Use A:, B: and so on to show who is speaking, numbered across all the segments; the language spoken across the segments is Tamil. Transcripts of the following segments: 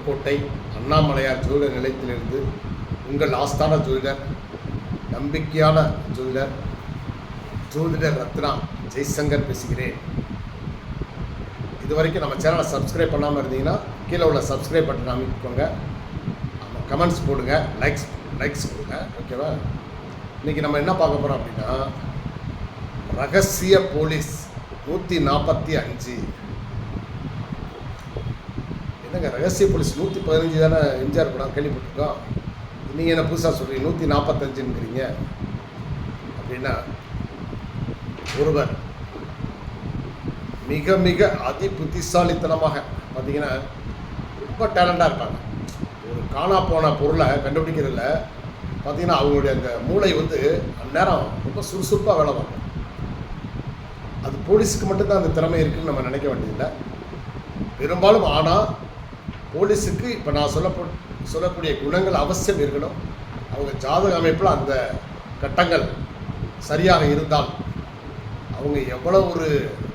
A: புதுக்கோட்டை அண்ணாமலையார் ஜோதிட நிலையத்திலிருந்து உங்கள் ஆஸ்தான ஜோதிடர், நம்பிக்கையான ஜோதிடர், ஜோதிடர் ரத்னா ஜெய்சங்கர் பேசுகிறேன். இது வரைக்கும் நம்ம சேனலை சப்ஸ்கிரைப் பண்ணாமல் இருந்தீங்கன்னா கீழே உள்ள சப்ஸ்கிரைப் பட்டன் அமைக்கோங்க, கமெண்ட்ஸ் போடுங்க, லைக்ஸ் கொடுங்க. ஓகேவா? இன்றைக்கி நம்ம என்ன பார்க்க போகிறோம் அப்படின்னா, ரகசிய போலீஸ் 145. என்னங்க ரகசிய போலீஸ் 115 தானே எம்ஜிஆர் படம் கேள்விப்பட்டிருக்கோம். நீங்கள் என்ன புதுசாக சொல்கிறீங்க 145ங்கிறீங்க? அப்படின்னா ஒருவர் மிக மிக அதி புத்திசாலித்தனமாக பார்த்தீங்கன்னா ரொம்ப டேலண்டாக இருப்பாங்க. ஒரு காணா போன பொருளை கண்டுபிடிக்கிறதுல பார்த்தீங்கன்னா அவங்களுடைய அந்த மூளை அந்நேரம் ரொம்ப சுறுசுறுப்பாக வேலை பார்க்கும். அது போலீஸுக்கு மட்டும்தான் அந்த திறமை இருக்குதுன்னு நம்ம நினைக்க வேண்டியதில்லை பெரும்பாலும். ஆனால் போலீஸுக்கு இப்போ நான் சொல்லக்கூடிய குணங்கள் அவசியம் இருக்கணும். அவங்க ஜாதக அமைப்பில் அந்த கட்டங்கள் சரியாக இருந்தால் அவங்க எவ்வளோ ஒரு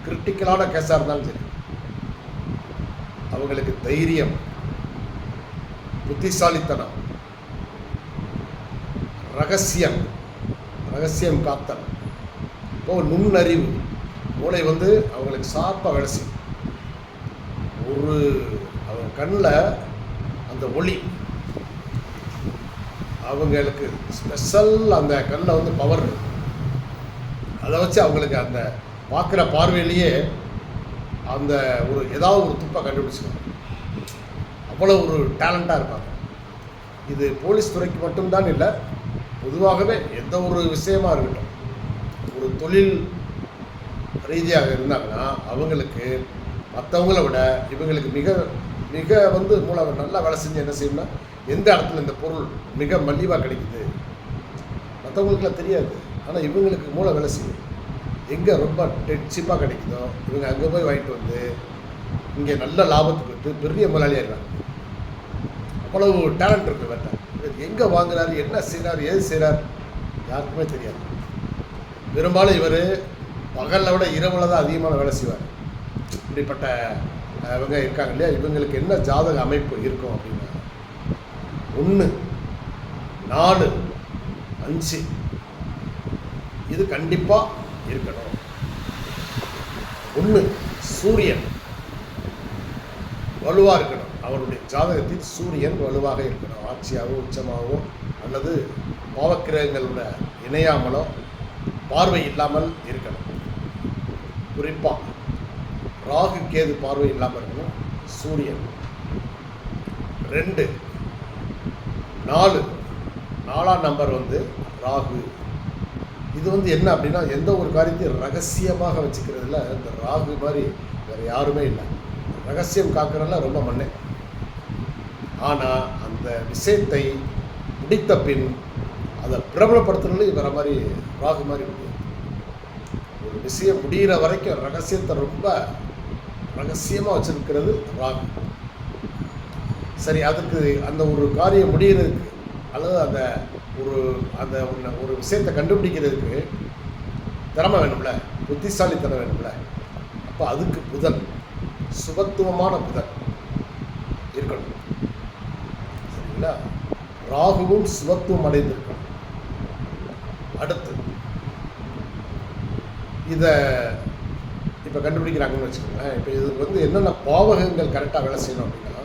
A: கிரிட்டிக்கலான கேஸாக இருந்தாலும் சரி, அவங்களுக்கு தைரியம், புத்திசாலித்தனம், ரகசியம் காத்தல், இப்போ நுண்ணறிவு, மூளை அவங்களுக்கு சார்பாக வேலை செய்யும். அவங்க கண்ணில் அந்த ஒளி, அவங்களுக்கு ஸ்பெஷல் அந்த கண்ணில் பவர், அதை வச்சு அவங்களுக்கு அந்த பார்க்குற பார்வையிலேயே அந்த ஏதாவது ஒரு துப்பை கண்டுபிடிச்சிக்கணும். அவ்வளோ ஒரு டேலண்ட்டாக இருப்பாங்க. இது போலீஸ் துறைக்கு மட்டும்தான் இல்லை, பொதுவாகவே எந்த ஒரு விஷயமா இருக்கட்டும், ஒரு தொழில் ரீதியாக இருந்தாங்கன்னா அவங்களுக்கு மற்றவங்கள விட இவங்களுக்கு மிக மிக மூளை நல்லா வேலை செஞ்சு என்ன செய்யணும்னா, எந்த இடத்துல இந்த பொருள் மிக மலிவாக கிடைக்குது மற்றவங்களுக்குலாம் தெரியாது. ஆனால் இவங்களுக்கு மூளை வேலை செய்யும். எங்கே ரொம்ப சீப்பாக கிடைக்குதோ இவங்க அங்கே போய் வாங்கிட்டு இங்கே நல்ல லாபத்துக்கு விட்டு பெரிய முதலாளியாகிறாங்க. அவ்வளவு டேலண்ட் இருக்குது வேட்டை. எங்கே வாங்குறாரு, என்ன செய்கிறார், ஏது செய்கிறார் யாருக்குமே தெரியாது. பெரும்பாலும் இவர் பகலில் விட இரவில் தான் அதிகமான வேலை செய்வார். இப்படிப்பட்ட இவங்க இருக்காங்க இல்லையா, இவங்களுக்கு என்ன ஜாதக அமைப்பு இருக்கும் அப்படின்னா 1, 4, 5 இது கண்டிப்பாக இருக்கணும். 1 சூரியன் வலுவாக இருக்கணும். அவருடைய ஜாதகத்தில் சூரியன் வலுவாக இருக்கணும். ஆட்சியாகவோ உச்சமாகவோ அல்லது பாவக்கிரகங்களோட இணையாமலோ பார்வை இல்லாமல் இருக்கணும். குறிப்பாக ராகு கேது பார்வை இல்லாமல் இருக்கணும். சூரியன் 2, 4, 4ஆம் நம்பர் ராகு. இது என்ன அப்படின்னா, எந்த ஒரு காரியத்தையும் ரகசியமாக வச்சுக்கிறதுல இந்த ராகு மாதிரி வேறு யாருமே இல்லை. ரகசியம் காக்கிறதுல ரொம்ப மண்ணே. ஆனால் அந்த விஷயத்தை முடித்த பின் அதை பிரபலப்படுத்துறது வேறு மாதிரி ராகு மாதிரி முடியும். ஒரு விஷயம் முடிகிற வரைக்கும் ரகசியத்தை ரொம்ப ரகசியமாக வச்சுருக்கிறது ராகு. சரி, அதுக்கு அந்த ஒரு காரியம் முடிகிறதுக்கு அல்லது ஒரு விஷயத்தை கண்டுபிடிக்கிறதுக்கு திறமை வேணும்ல, புத்திசாலித்தனம் வேணும்ல. அப்போ அதுக்கு புதன், சுபத்துவமான புதன் இருக்கணும். சரிங்களா? ராகுவும் சுபத்துவம் அடைந்திருக்கணும். அடுத்து இதை இப்போ கண்டுபிடிக்கிறாங்கன்னு வச்சுக்கோங்களேன். இப்போ இதுக்கு என்னென்ன பாவகங்கள் கரெக்டாக வேலை செய்யணும் அப்படின்னா,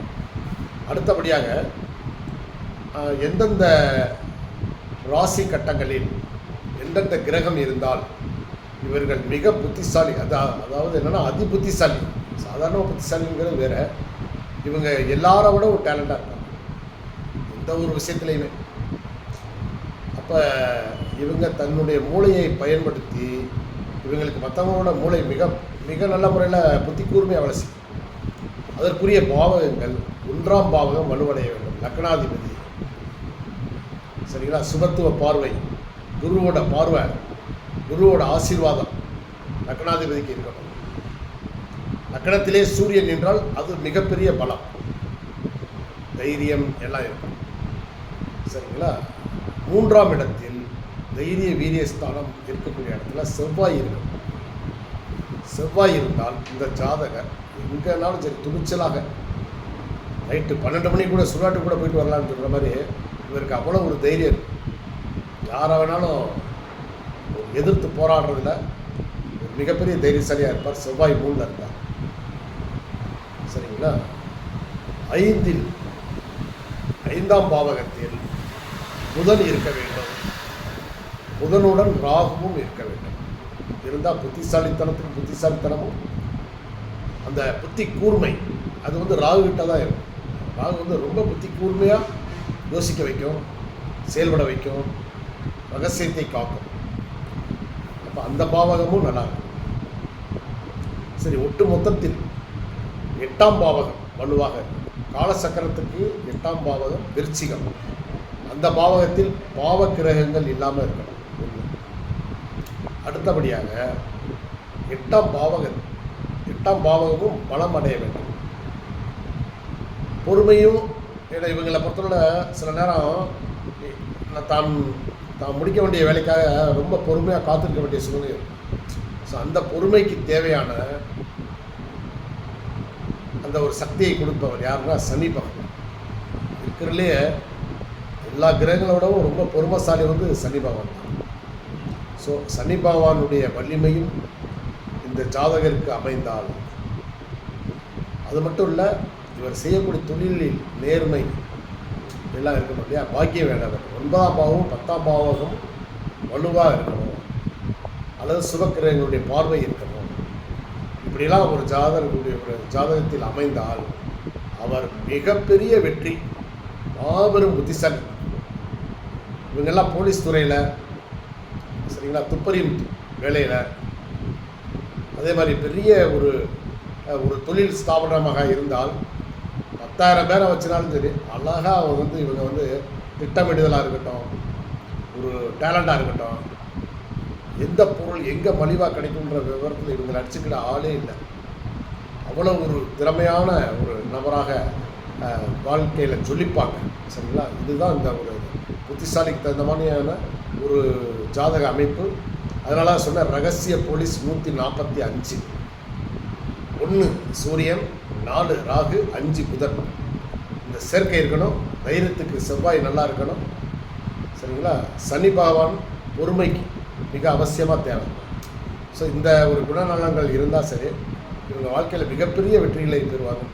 A: அடுத்தபடியாக எந்தெந்த ராசி கட்டங்களில் எந்தெந்த கிரகம் இருந்தால் இவர்கள் மிக புத்திசாலி, அதாவது என்னென்னா அதி புத்திசாலி. சாதாரண புத்திசாலிங்கிறது வேறு, இவங்க எல்லாரை விட ஒரு டேலண்டாக இருக்காங்க எந்த ஒரு விஷயத்துலையுமே. அப்போ இவங்க தன்னுடைய மூளையை பயன்படுத்தி இவங்களுக்கு மற்றவங்களோட மூளை மிக மிக நல்ல முறையில் புத்தி கூர்மையாக வேலை செய்யும். அதற்குரிய பாவகங்கள் 1ஆம் பாவகம் வலுவடைய வேண்டும். லக்னாதிபதி, சரிங்களா? சுபத்துவ பார்வை, குருவோட பார்வை, குருவோட ஆசீர்வாதம் லக்னாதிபதிக்கு இருக்கணும். லக்னத்திலே சூரியன் என்றால் அது மிகப்பெரிய பலம், தைரியம் எல்லாம் இருக்கும். சரிங்களா? 3ஆம் இடத்தில் தைரிய வீரியஸ்தானம் இருக்கக்கூடிய இடத்துல செவ்வாய் இருக்கும். செவ்வாய் இருந்தால் இந்த ஜாதகர் எங்கேனாலும் சரி துணிச்சலாக நைட்டு 12 மணிக்கு கூட சுடாட்டு கூட போயிட்டு வரலான்னு சொல்கிற மாதிரி இவருக்கு அவ்வளோ ஒரு தைரியம் இருக்குது. யாரை வேணாலும் எதிர்த்து போராடுறதுல ஒரு மிகப்பெரிய தைரியசாலியாக இருப்பார். செவ்வாய் 3ல் இருந்தார். சரிங்களா? 5ஆம் பாவகத்தில் புதன் இருக்க வேண்டும். புதனுடன் ராகுவும் இருக்க வேண்டும். இருந்தால் புத்திசாலித்தனமும் அந்த புத்தி கூர்மை அது ராகு கிட்ட தான் இருக்கும். ராகு ரொம்ப புத்தி கூர்மையாக யோசிக்க வைக்கும், செயல்பட வைக்கும், ரகசியத்தை காக்கும். அப்போ அந்த பாவகமும் நல்லா இருக்கும். சரி, ஒட்டு மொத்தத்தில் 8ஆம் பாவகம் வலுவாக இருக்கும். காலசக்கரத்துக்கு 8ஆம் பாவகம் விருச்சிகம். அந்த பாவகத்தில் பாவ கிரகங்கள் இல்லாமல் இருக்கணும். அடுத்தபடியாக 8ஆம் பாவகமும் பலம் அடைய வேண்டும். பொறுமையும், ஏன்னா இவங்களை பொறுத்தவரை சில நேரம் தான் முடிக்க வேண்டிய வேலைக்காக ரொம்ப பொறுமையாக காத்திருக்க வேண்டிய சூழ்நிலை இருக்கும். ஸோ அந்த பொறுமைக்கு தேவையான அந்த ஒரு சக்தியை கொடுப்பவர் யாருன்னா சனி பகவான். இருக்கிறதுலே எல்லா கிரகங்களோடவும் ரொம்ப பொறுமைசாலி சனி பகவான் தான். ஸோ சனி பகவானுடைய வலிமையும் இந்த ஜாதகருக்கு அமைந்தால், அது மட்டும் இல்லை, இவர் செய்யக்கூடிய தொழிலில் நேர்மை எல்லாம் இருக்கணும் இல்லையா? பாக்கியம் வேண்டாம். 9ஆம் பாவமும் 10ஆம் பாவகம் வலுவாக இருக்கணும், அல்லது சுபக்கிரகங்களுடைய பார்வை இருக்கணும். இப்படிலாம் ஒரு ஜாதகத்தில் அமைந்தால் அவர் மிகப்பெரிய வெற்றி, மாபெரும் புத்திசாலி. இவங்கெல்லாம் போலீஸ் துறையில், சரிங்களா, துப்பறியும் வேலையில், அதே மாதிரி பெரிய ஒரு தொழில் ஸ்தாபனமாக இருந்தால் 10,000 பேரை வச்சினாலும் சரி, அழகாக அவங்க இவங்க திட்டமிடுதலாக இருக்கட்டும், ஒரு டேலண்டாக இருக்கட்டும், எந்த பொருள் எங்கே மலிவாக கிடைக்குன்ற விவரத்தில் இவங்களை அடிச்சுக்கிட ஆளே இல்லை. அவ்வளோ ஒரு திறமையான ஒரு நபராக வாழ்க்கையில் சொல்லிப்பாங்க. சரிங்களா? இதுதான் இந்த ஒரு புத்திசாலிக்கு தகுந்த மாதிரியான ஒரு ஜாதக அமைப்பு. அதனால சொன்ன ரகசிய போலீஸ் 145. 1 சூரியன், 4 ராகு, 5 புதன். இந்த சேர்க்கை இருக்கணும். தைரியத்துக்கு செவ்வாய் நல்லா இருக்கணும். சரிங்களா? சனி பகவான் பொறுமைக்கு மிக அவசியமாக தேவை. ஸோ இந்த ஒரு குணநலங்கள் இருந்தால் சரி, இவங்க வாழ்க்கையில் மிகப்பெரிய வெற்றிகளை பெறுவாங்க.